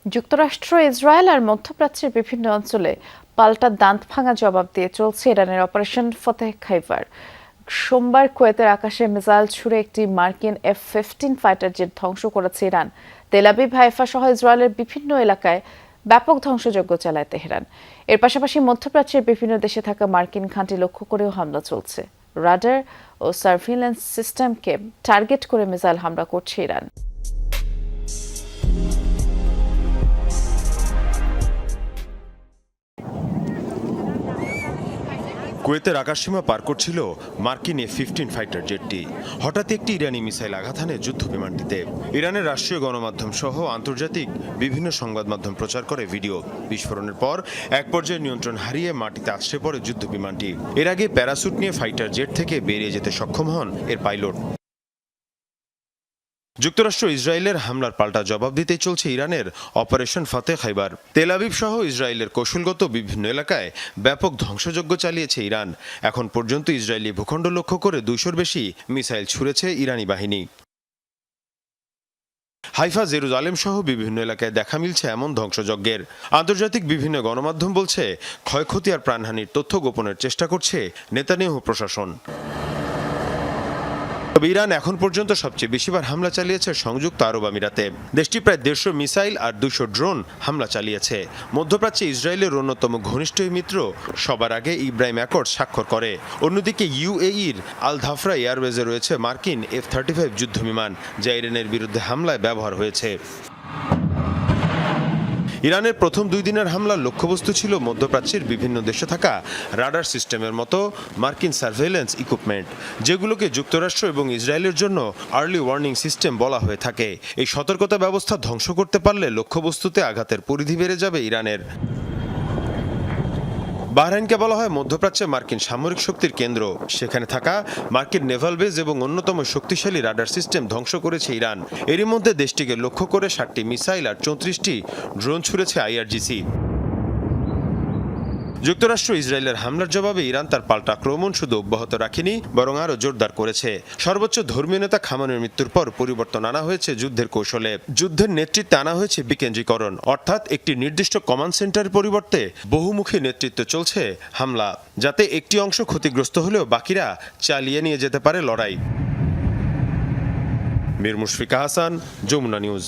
যুক্তরাষ্ট্র, ইসরায়েল আর মধ্যপ্রাচ্যের বিভিন্ন অঞ্চলে পাল্টা দাঁত ভাঙা জবাব দিয়ে চলছে ইরানের অপারেশন ফতেহ খাইবার। সোমবার কুয়েতের আকাশে মিসাইল ছুড়ে একটি মার্কিন F-15 ফাইটার জেট ধ্বংস করেছে ইরান। তেল আবিব, হাইফা সহ ইসরায়েলের বিভিন্ন এলাকায় ব্যাপক ধ্বংসযজ্ঞ চালায় তেহরান। এর পাশাপাশি মধ্যপ্রাচ্যের বিভিন্ন দেশে থাকা মার্কিন ঘাঁটি লক্ষ্য করেও হামলা চলছে। রাডার ও সার্ভিলেন্স সিস্টেমকে টার্গেট করে মিসাইল হামলা করছে ইরান। কুয়েতের আকাশসীমা পার করছিল মার্কিন F-15 ফাইটার জেটটি। হঠাৎ একটি ইরানি মিসাইল আঘাত হানে যুদ্ধ বিমানটিতে। ইরানের রাষ্ট্রীয় গণমাধ্যম সহ আন্তর্জাতিক বিভিন্ন সংবাদ মাধ্যম প্রচার করে ভিডিও। বিস্ফোরণের পর এক পর্যায়ে নিয়ন্ত্রণ হারিয়ে মাটিতে আছড়ে পড়ে যুদ্ধ বিমানটি। এর আগে প্যারাসুট নিয়ে ফাইটার জেট থেকে বেরিয়ে যেতে সক্ষম হন এর পাইলট। যুক্তরাষ্ট্র ইসরায়েলের হামলার পাল্টা জবাব দিতেই চলছে ইরানের অপারেশন ফতেহ খাইবার। তেল আবিব সহ ইসরায়েলের কৌশলগত বিভিন্ন এলাকায় ব্যাপক ধ্বংসযজ্ঞ চালিয়েছে ইরান। এখন পর্যন্ত ইসরায়েলি ভূখণ্ড লক্ষ্য করে 200-র বেশি মিসাইল ছুড়েছে ইরানি বাহিনী। হাইফা, জেরুজালেম সহ বিভিন্ন এলাকায় দেখা মিলছে এমন ধ্বংসযজ্ঞের। আন্তর্জাতিক বিভিন্ন গণমাধ্যম বলছে, ক্ষয়ক্ষতি আর প্রাণহানির তথ্য গোপনের চেষ্টা করছে নেতানিয়াহু প্রশাসন। তবে ইরান এখন পর্যন্ত সবচেয়ে বেশিবার হামলা চালিয়েছে সংযুক্ত আরব আমিরাতে। দেশটি প্রায় 150 মিসাইল আর 200 ড্রোন হামলা চালিয়েছে। মধ্যপ্রাচ্যে ইসরায়েলের অন্যতম ঘনিষ্ঠ মিত্র সবার আগে ইব্রাহিম অ্যাকর্ড স্বাক্ষর করে। অন্যদিকে UAEর আল ধাফরা এয়ারবেজে রয়েছে মার্কিন F-35 যুদ্ধবিমান, যা ইরানের বিরুদ্ধে হামলায় ব্যবহার হয়েছে। ইরানের প্রথম 2 দিনের হামলার লক্ষ্যবস্তু ছিল মধ্যপ্রাচ্যের বিভিন্ন দেশে থাকা রাডার সিস্টেমের মতো মার্কিন সার্ভেইলেন্স ইকুইপমেন্ট, যেগুলোকে যুক্তরাষ্ট্র এবং ইসরায়েলের জন্য আর্লি ওয়ার্নিং সিস্টেম বলা হয়ে থাকে। এই সতর্কতা ব্যবস্থা ধ্বংস করতে পারলে লক্ষ্যবস্তুতে আঘাতের পরিধি বেড়ে যাবে ইরানের। বাহরাইনকে বলা হয় মধ্যপ্রাচ্যে মার্কিন সামরিক শক্তির কেন্দ্র। সেখানে থাকা মার্কিন নেভাল বেজ এবং অন্যতম শক্তিশালী রাডার সিস্টেম ধ্বংস করেছে ইরান। এরই মধ্যে দেশটিকে লক্ষ্য করে 60টি মিসাইল আর 34টি ড্রোন ছুড়েছে IRGC। যুক্তরাষ্ট্র ইসরায়েলের হামলার জবাবে ইরান তার পাল্টা আক্রমণ শুধু অব্যাহত রাখেনি, বরং আরও জোরদার করেছে। সর্বোচ্চ ধর্মীয় নেতা খামেনির মৃত্যুর পর পরিবর্তন আনা হয়েছে যুদ্ধের কৌশলে। যুদ্ধের নেতৃত্বে আনা হয়েছে বিকেন্দ্রীকরণ, অর্থাৎ একটি নির্দিষ্ট কমান্ড সেন্টারের পরিবর্তে বহুমুখী নেতৃত্বে চলছে হামলা, যাতে একটি অংশ ক্ষতিগ্রস্ত হলেও বাকিরা চালিয়ে নিয়ে যেতে পারে লড়াই। মীর মুশফিকা হাসান, যমুনা নিউজ।